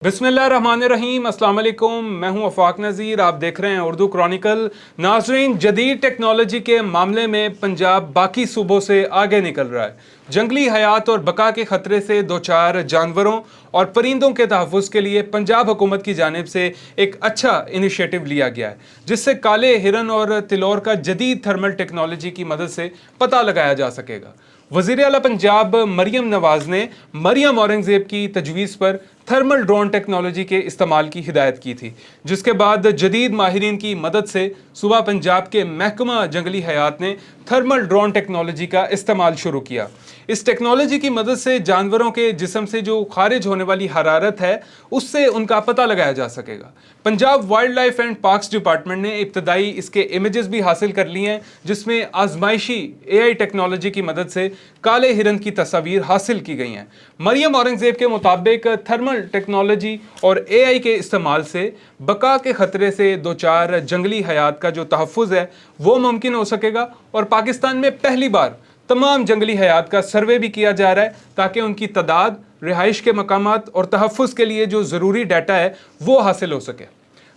बिस्मिल्लाहिर्रहमानिर्रहीम, अस्सलाम वालेकुम। मैं हूं अफाक नज़ीर, आप देख रहे हैं उर्दू क्रॉनिकल। नाज़रीन, जदीद टेक्नोलॉजी के मामले में पंजाब बाकी सूबों से आगे निकल रहा है। जंगली हयात और बका के ख़तरे से दो चार जानवरों और परिंदों के तहफ़्फ़ुज़ के लिए पंजाब हुकूमत की जानिब से एक अच्छा इनिशिएटिव लिया गया है, जिससे काले हिरन और तिलौर का जदीद थर्मल टेक्नोलॉजी की मदद से पता लगाया जा सकेगा। वज़ीर आला पंजाब मरियम नवाज़ ने मरियम औरंगज़ेब की तजवीज़ पर थर्मल ड्रोन टेक्नोलॉजी के इस्तेमाल की हिदायत की थी, जिसके बाद जदीद माहिरीन की मदद से सूबा पंजाब के महकमा जंगली हयात ने थर्मल ड्रोन टेक्नोलॉजी का इस्तेमाल शुरू किया। इस टेक्नोलॉजी की मदद से जानवरों के जिस्म से जो खारिज होने वाली हरारत है, उससे उनका पता लगाया जा सकेगा। Punjab wild life and parks department ने इब्तदाई इसके इमेजेस भी हासिल कर लिए हैं, जिसमें आजमाइशी AI टेक्नोलॉजी की मदद से काले हिरन की तस्वीर हासिल की गई हैं। मरियम औरंगज़ेब के मुताबिक थर्मल टेक्नोलॉजी और AI के इस्तेमाल से बका के ख़तरे से दो चार जंगली हयात का जो तहफ़्फ़ुज़ है वो मुमकिन हो सकेगा, और पाकिस्तान में पहली बार तमाम जंगली हयात का सर्वे भी किया जा रहा है, ताकि उनकी तादाद, रिहाइश के मकामात और तहफ़्फ़ुज़ के लिए जो ज़रूरी डाटा है वो हासिल हो सके।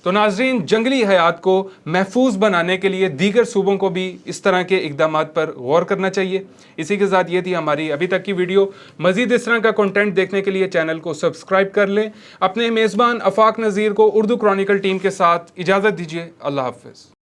तो नाज़रीन, जंगली हयात को महफूज बनाने के लिए दीगर सूबों को भी इस तरह के इक़दामात पर गौर करना चाहिए। इसी के साथ ये थी हमारी अभी तक की वीडियो। मज़ीद इस तरह का कंटेंट देखने के लिए चैनल को सब्सक्राइब कर लें। अपने मेज़बान अफाक नज़ीर को उर्दू क्रॉनिकल टीम के साथ इजाज़त दीजिए। अल्लाह हाफ़िज़।